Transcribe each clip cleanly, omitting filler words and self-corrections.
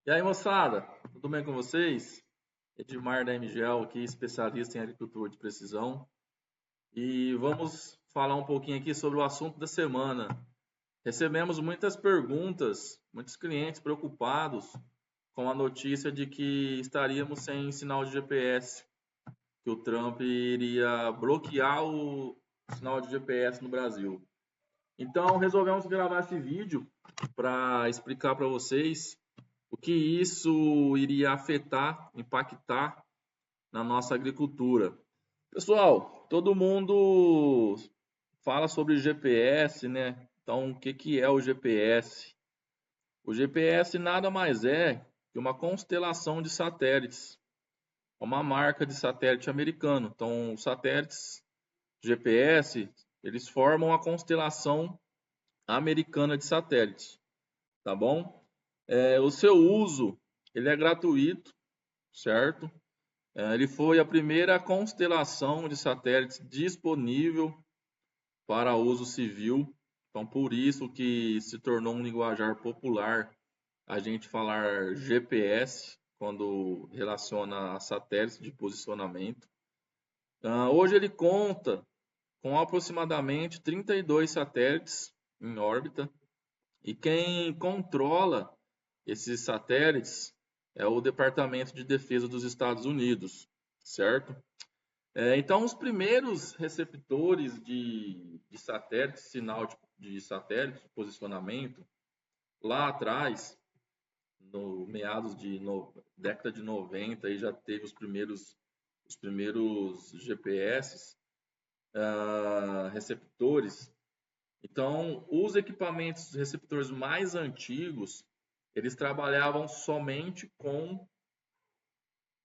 E aí, moçada, tudo bem com vocês? Edmar da MGEL aqui, especialista em agricultura de precisão. E vamos falar um pouquinho aqui sobre o assunto da semana. Recebemos muitas perguntas, muitos clientes preocupados com a notícia de que estaríamos sem sinal de GPS, que o Trump iria bloquear o sinal de GPS no Brasil. Então, resolvemos gravar esse vídeo para explicar para vocês o que isso iria afetar, impactar na nossa agricultura. Pessoal, todo mundo fala sobre GPS, né? Então, o que é o GPS? O GPS nada mais é que uma constelação de satélites, uma marca de satélite americano. Então, os satélites GPS, eles formam a constelação americana de satélites, tá bom? O seu uso, ele é gratuito, certo? Ele foi a primeira constelação de satélites disponível para uso civil. Então, por isso que se tornou um linguajar popular a gente falar GPS quando relaciona a satélites de posicionamento. Hoje ele conta com aproximadamente 32 satélites em órbita e quem controla esses satélites é o Departamento de Defesa dos Estados Unidos, certo? Então, os primeiros receptores de satélite, sinal de satélite, de posicionamento, lá atrás, no meados de década de 90, aí já teve os primeiros GPS receptores. Então, os equipamentos receptores mais antigos, eles trabalhavam somente com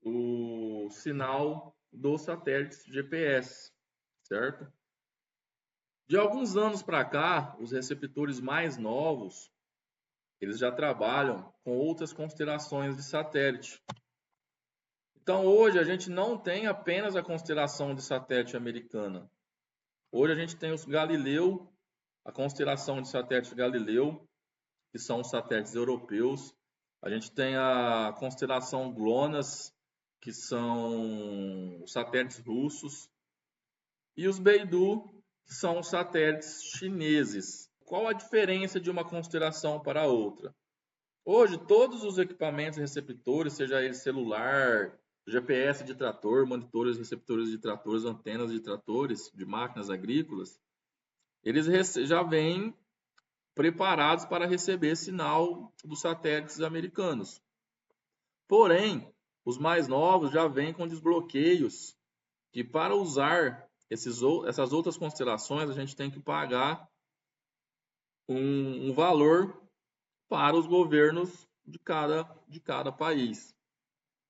o sinal dos satélites GPS, certo? De alguns anos para cá, os receptores mais novos, eles já trabalham com outras constelações de satélite. Então, hoje a gente não tem apenas a constelação de satélite americana. Hoje a gente tem os Galileu, a constelação de satélite Galileu, que são os satélites europeus. A gente tem a constelação GLONASS, que são os satélites russos. E os Beidou, que são os satélites chineses. Qual a diferença de uma constelação para outra? Hoje, todos os equipamentos receptores, seja ele celular, GPS de trator, monitores receptores de tratores, antenas de tratores, de máquinas agrícolas, eles já vêm preparados para receber sinal dos satélites americanos. Porém, os mais novos já vêm com desbloqueios que para usar essas outras constelações a gente tem que pagar um valor para os governos de cada país.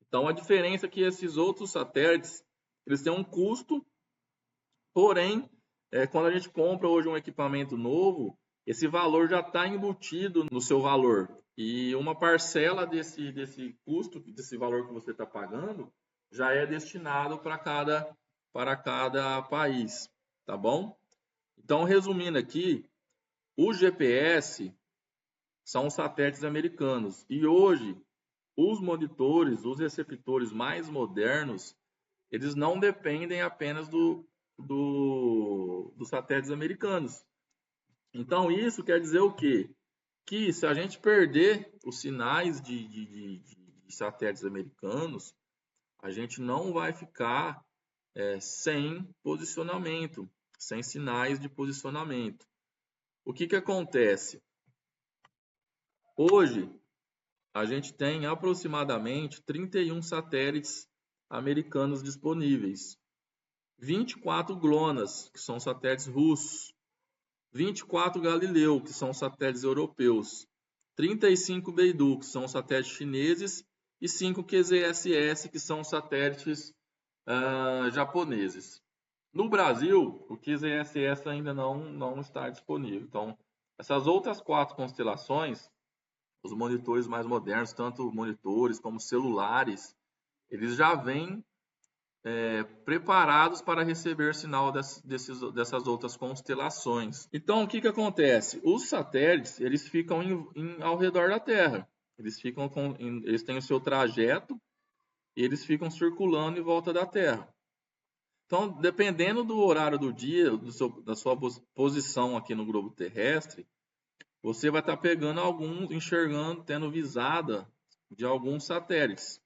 Então a diferença é que esses outros satélites eles têm um custo, porém quando a gente compra hoje um equipamento novo, esse valor já está embutido no seu valor. E uma parcela desse custo, desse valor que você está pagando, já é destinado para cada país, tá bom? Então, resumindo aqui, o GPS são os satélites americanos. E hoje, os monitores, os receptores mais modernos, eles não dependem apenas dos satélites americanos. Então, isso quer dizer o quê? Que se a gente perder os sinais de satélites americanos, a gente não vai ficar sem posicionamento, sem sinais de posicionamento. O que acontece? Hoje, a gente tem aproximadamente 31 satélites americanos disponíveis, 24 GLONASS, que são satélites russos, 24 Galileu, que são satélites europeus, 35 Beidou, que são satélites chineses, e 5 QZSS, que são satélites japoneses. No Brasil, o QZSS ainda não está disponível. Então, essas outras 4 constelações, os monitores mais modernos, tanto monitores como celulares, eles já vêm preparados para receber sinal dessas outras constelações. Então, o que acontece? Os satélites eles ficam ao redor da Terra. Eles têm o seu trajeto e eles ficam circulando em volta da Terra. Então, dependendo do horário do dia, da sua posição aqui no globo terrestre, você vai estar pegando enxergando, tendo visada de alguns satélites.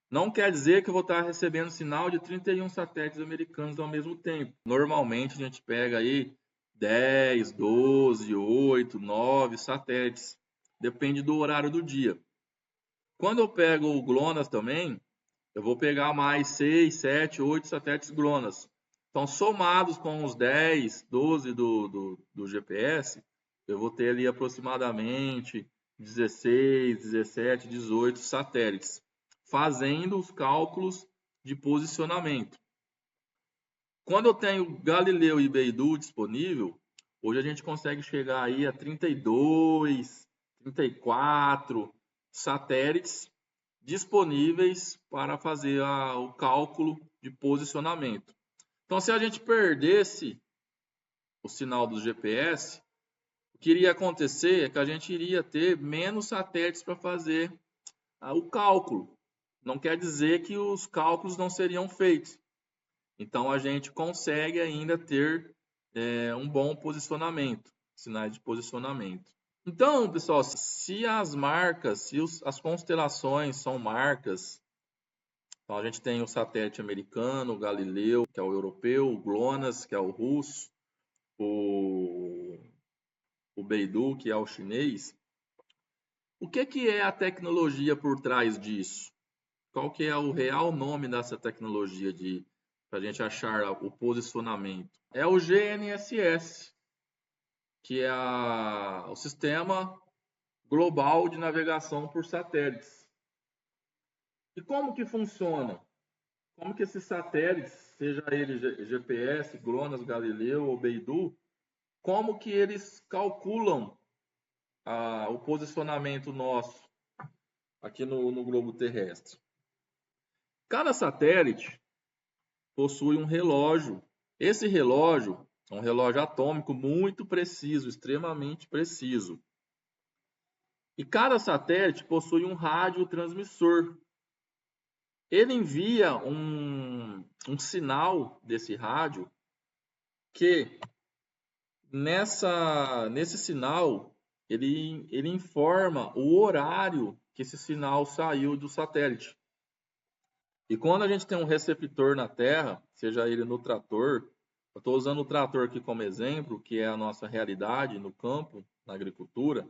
Não quer dizer que eu vou estar recebendo sinal de 31 satélites americanos ao mesmo tempo. Normalmente a gente pega aí 10, 12, 8, 9 satélites. Depende do horário do dia. Quando eu pego o GLONASS também, eu vou pegar mais 6, 7, 8 satélites GLONASS. Então, somados com os 10, 12 do GPS, eu vou ter ali aproximadamente 16, 17, 18 satélites, fazendo os cálculos de posicionamento. Quando eu tenho Galileu e Beidou disponível, hoje a gente consegue chegar aí a 32, 34 satélites disponíveis para fazer o cálculo de posicionamento. Então, se a gente perdesse o sinal do GPS, o que iria acontecer é que a gente iria ter menos satélites para fazer o cálculo. Não quer dizer que os cálculos não seriam feitos. Então, a gente consegue ainda ter um bom posicionamento, sinais de posicionamento. Então, pessoal, se as marcas, se as constelações são marcas, então a gente tem o satélite americano, o Galileu, que é o europeu, o GLONASS, que é o russo, o Beidou, que é o chinês. O que é a tecnologia por trás disso? Qual que é o real nome dessa tecnologia para a gente achar o posicionamento? É o GNSS, que é o Sistema Global de Navegação por Satélites. E como que funciona? Como que esses satélites, seja ele GPS, GLONASS, Galileu ou Beidou, como que eles calculam o posicionamento nosso aqui no globo terrestre? Cada satélite possui um relógio. Esse relógio é um relógio atômico muito preciso, extremamente preciso. E cada satélite possui um radiotransmissor. Ele envia um sinal desse rádio que nesse sinal ele informa o horário que esse sinal saiu do satélite. E quando a gente tem um receptor na Terra, seja ele no trator, eu estou usando o trator aqui como exemplo, que é a nossa realidade no campo, na agricultura.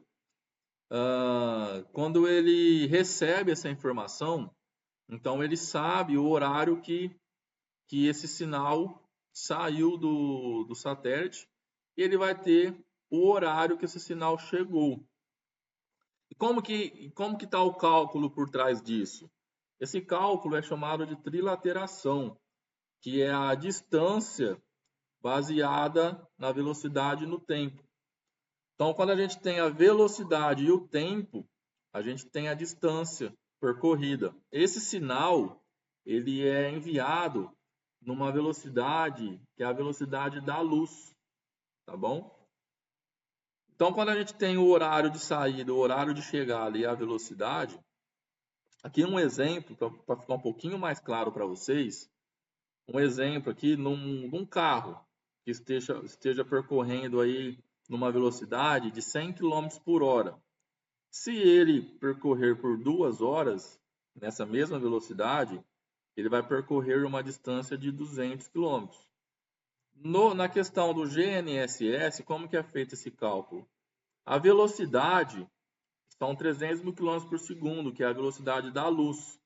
Quando ele recebe essa informação, então ele sabe o horário que esse sinal saiu do satélite e ele vai ter o horário que esse sinal chegou. E como que está o cálculo por trás disso? Esse cálculo é chamado de trilateração, que é a distância baseada na velocidade e no tempo. Então, quando a gente tem a velocidade e o tempo, a gente tem a distância percorrida. Esse sinal ele é enviado numa velocidade que é a velocidade da luz, tá bom? Então, quando a gente tem o horário de saída, o horário de chegada e a velocidade, aqui um exemplo para ficar um pouquinho mais claro para vocês, um exemplo aqui num carro que esteja percorrendo aí numa velocidade de 100 km por hora. Se ele percorrer por 2 horas nessa mesma velocidade, ele vai percorrer uma distância de 200 km. Na questão do GNSS, como que é feito esse cálculo? A velocidade são 300 mil km por segundo, que é a velocidade da luz.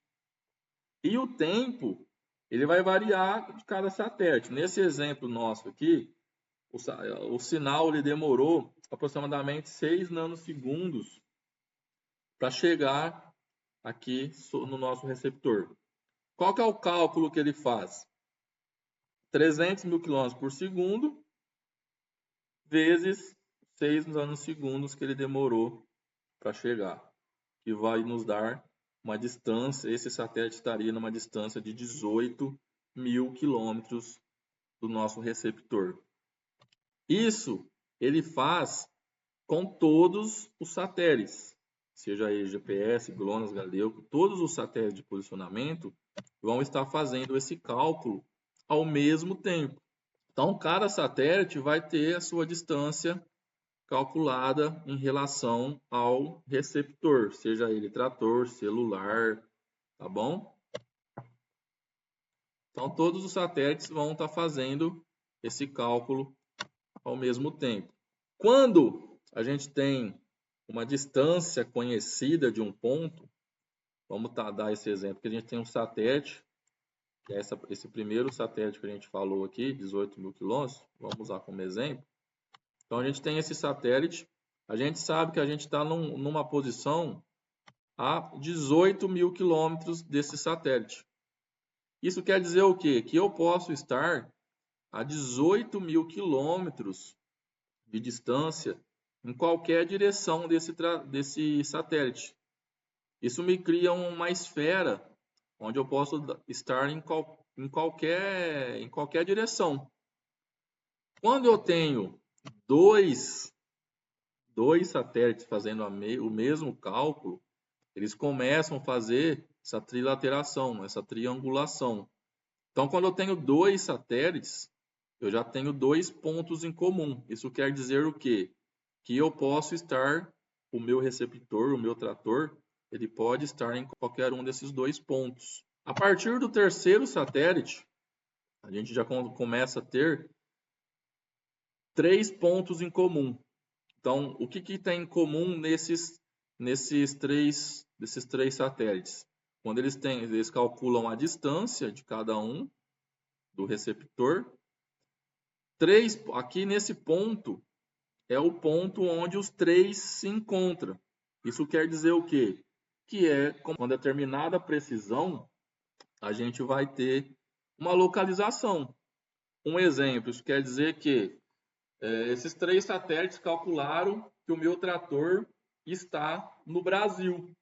E o tempo, ele vai variar de cada satélite. Nesse exemplo nosso aqui, o sinal ele demorou aproximadamente 6 nanosegundos para chegar aqui no nosso receptor. Qual que é o cálculo que ele faz? 300 mil km por segundo vezes 6 nanosegundos que ele demorou para chegar, que vai nos dar uma distância, esse satélite estaria numa distância de 18 mil quilômetros do nosso receptor. Isso ele faz com todos os satélites, seja ele GPS, GLONASS, Galileu, todos os satélites de posicionamento vão estar fazendo esse cálculo ao mesmo tempo. Então, cada satélite vai ter a sua distância calculada em relação ao receptor, seja ele trator, celular, tá bom? Então, todos os satélites vão estar fazendo esse cálculo ao mesmo tempo. Quando a gente tem uma distância conhecida de um ponto, vamos dar esse exemplo, que a gente tem um satélite, que é esse primeiro satélite que a gente falou aqui, 18 mil quilômetros, vamos usar como exemplo. Então, a gente tem esse satélite, a gente sabe que a gente está numa posição a 18 mil quilômetros desse satélite. Isso quer dizer o quê? Que eu posso estar a 18 mil quilômetros de distância em qualquer direção desse satélite. Isso me cria uma esfera onde eu posso estar em qualquer direção. Quando eu tenho dois satélites fazendo o mesmo cálculo, eles começam a fazer essa trilateração, essa triangulação. Então, quando eu tenho dois satélites, eu já tenho dois pontos em comum. Isso quer dizer o quê? Que eu posso estar, o meu receptor, o meu trator, ele pode estar em qualquer um desses dois pontos. A partir do terceiro satélite, a gente já começa a ter três pontos em comum. Então, o que tem em comum nesses três satélites? Quando eles calculam a distância de cada um do receptor. Aqui nesse ponto é o ponto onde os três se encontram. Isso quer dizer o quê? Que com determinada precisão a gente vai ter uma localização. Um exemplo, isso quer dizer que esses três satélites calcularam que o meu trator está no Brasil.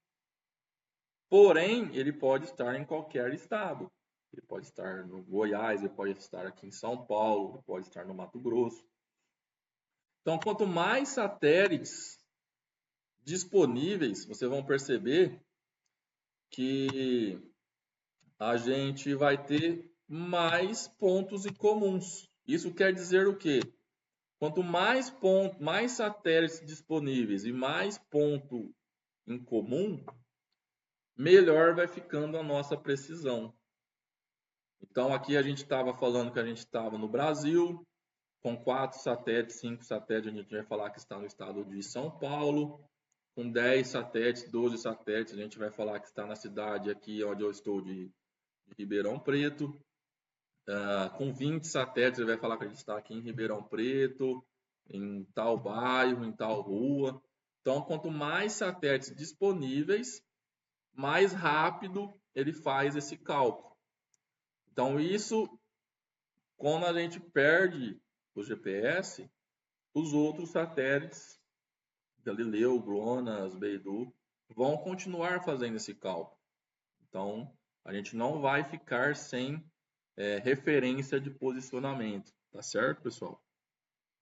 Porém, ele pode estar em qualquer estado. Ele pode estar no Goiás, ele pode estar aqui em São Paulo, ele pode estar no Mato Grosso. Então, quanto mais satélites disponíveis, vocês vão perceber que a gente vai ter mais pontos em comuns. Isso quer dizer o quê? Quanto mais satélites disponíveis e mais ponto em comum, melhor vai ficando a nossa precisão. Então, aqui a gente estava falando que a gente estava no Brasil, com 4 satélites, 5 satélites, a gente vai falar que está no estado de São Paulo. Com 10 satélites, 12 satélites, a gente vai falar que está na cidade aqui onde eu estou de Ribeirão Preto. Com 20 satélites, ele vai falar que a gente está aqui em Ribeirão Preto, em tal bairro, em tal rua. Então, quanto mais satélites disponíveis, mais rápido ele faz esse cálculo. Então, isso, quando a gente perde o GPS, os outros satélites, Galileu, GLONASS, Beidou, vão continuar fazendo esse cálculo. Então, a gente não vai ficar sem referência de posicionamento, tá certo, pessoal?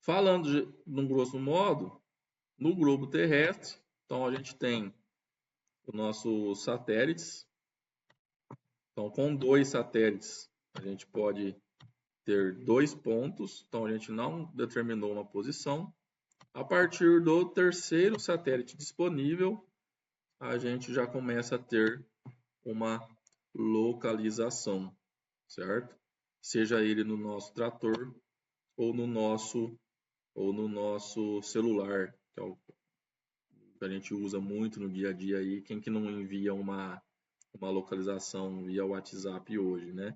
Falando num grosso modo, no globo terrestre, então a gente tem os nossos satélites. Então, com 2 satélites, a gente pode ter 2 pontos. Então, a gente não determinou uma posição. A partir do terceiro satélite disponível, a gente já começa a ter uma localização, certo? Seja ele no nosso trator ou no nosso celular, que é o que a gente usa muito no dia a dia aí. Quem que não envia uma localização via WhatsApp hoje, né?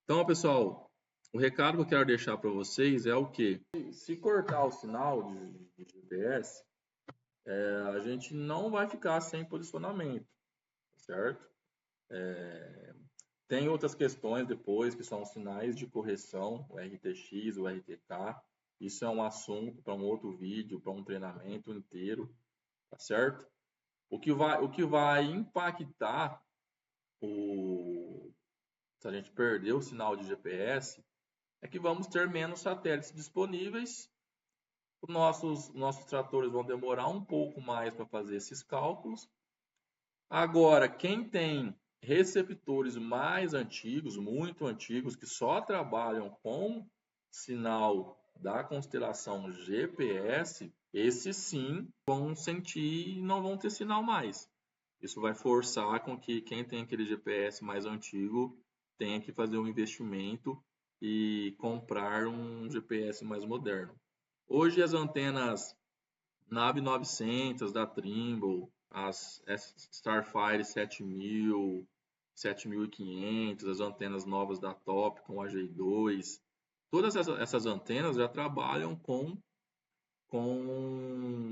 Então, pessoal, o recado que eu quero deixar para vocês é o quê? Se cortar o sinal de GPS, a gente não vai ficar sem posicionamento, certo? Tem outras questões depois, que são sinais de correção, o RTX, o RTK. Isso é um assunto para um outro vídeo, para um treinamento inteiro, tá certo? O que vai impactar se a gente perder o sinal de GPS é que vamos ter menos satélites disponíveis. Os nossos tratores vão demorar um pouco mais para fazer esses cálculos Agora, quem tem receptores mais antigos, muito antigos, que só trabalham com sinal da constelação GPS, esses sim vão sentir e não vão ter sinal mais. Isso vai forçar com que quem tem aquele GPS mais antigo tenha que fazer um investimento e comprar um GPS mais moderno. Hoje as antenas NAV 900 da Trimble, as Starfire 7000, 7500, as antenas novas da Top com a G2, todas essas antenas já trabalham com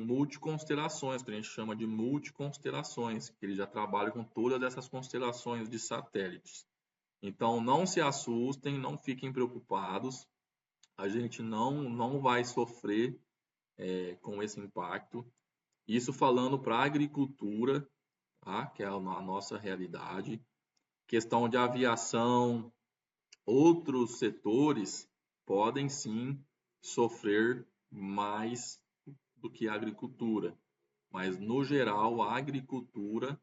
multiconstelações, que a gente chama de multiconstelações, que ele já trabalha com todas essas constelações de satélites. Então não se assustem, não fiquem preocupados, a gente não vai sofrer com esse impacto. Isso falando para a agricultura, tá? Que é a nossa realidade. Questão de aviação, outros setores podem sim sofrer mais do que a agricultura, mas no geral a agricultura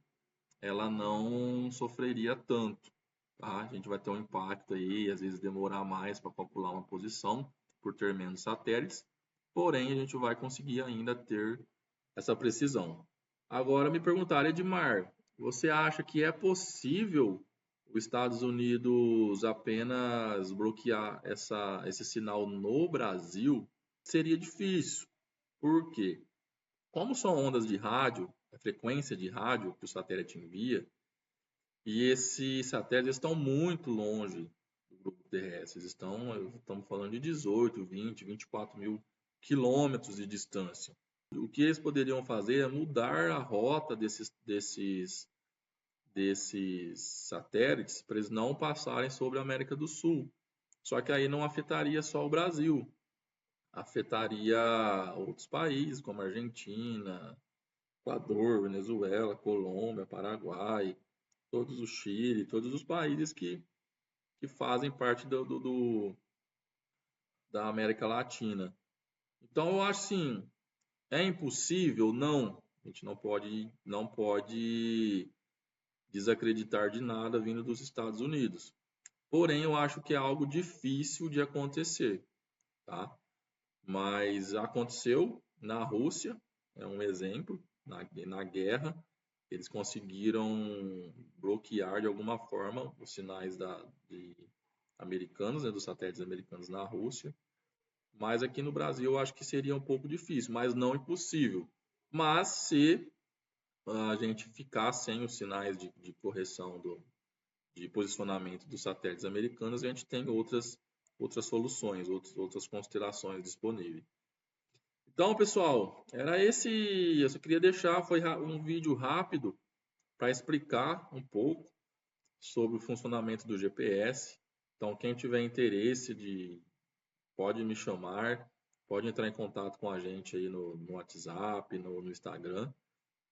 ela não sofreria tanto, tá? A gente vai ter um impacto aí, às vezes demorar mais para calcular uma posição por ter menos satélites, porém a gente vai conseguir ainda ter essa precisão. Agora me perguntaram, Edmar, você acha que é possível os Estados Unidos apenas bloquear esse sinal no Brasil? Seria difícil. Por quê? Como são ondas de rádio, a frequência de rádio que o satélite envia, e esses satélites estão muito longe do globo terrestre, estamos falando de 18, 20, 24 mil quilômetros de distância. O que eles poderiam fazer é mudar a rota desses satélites para eles não passarem sobre a América do Sul. Só que aí não afetaria só o Brasil, afetaria outros países como Argentina, Equador, Venezuela, Colômbia, Paraguai, todos os Chile, todos os países que fazem parte da América Latina. Então eu acho assim, é impossível? Não. A gente não pode desacreditar de nada vindo dos Estados Unidos. Porém, eu acho que é algo difícil de acontecer, tá? Mas aconteceu na Rússia, é um exemplo, na guerra, eles conseguiram bloquear de alguma forma os sinais americanos, né, dos satélites americanos na Rússia. Mas aqui no Brasil eu acho que seria um pouco difícil, mas não impossível. Mas se a gente ficar sem os sinais de correção de posicionamento dos satélites americanos, a gente tem outras soluções, outras constelações disponíveis. Então, pessoal, era esse. Eu só queria deixar foi um vídeo rápido para explicar um pouco sobre o funcionamento do GPS. Então, quem tiver interesse pode me chamar, pode entrar em contato com a gente aí no WhatsApp, no Instagram,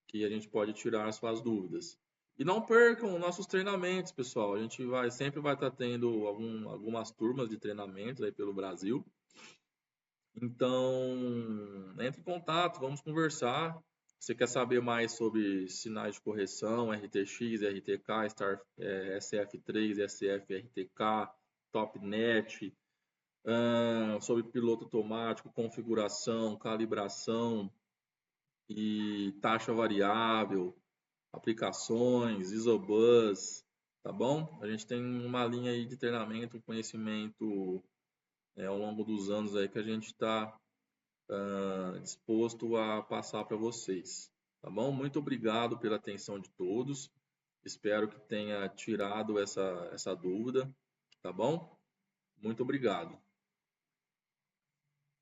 que a gente pode tirar as suas dúvidas. E não percam nossos treinamentos, pessoal. A gente sempre vai estar tendo algumas turmas de treinamento aí pelo Brasil. Então, entre em contato, vamos conversar. Você quer saber mais sobre sinais de correção, RTX, RTK, SF3, SF-RTK, TopNet, sobre piloto automático, configuração, calibração e taxa variável, aplicações, Isobus, tá bom? A gente tem uma linha aí de treinamento, um conhecimento ao longo dos anos aí que a gente está disposto a passar para vocês, tá bom? Muito obrigado pela atenção de todos. Espero que tenha tirado essa dúvida, tá bom? Muito obrigado.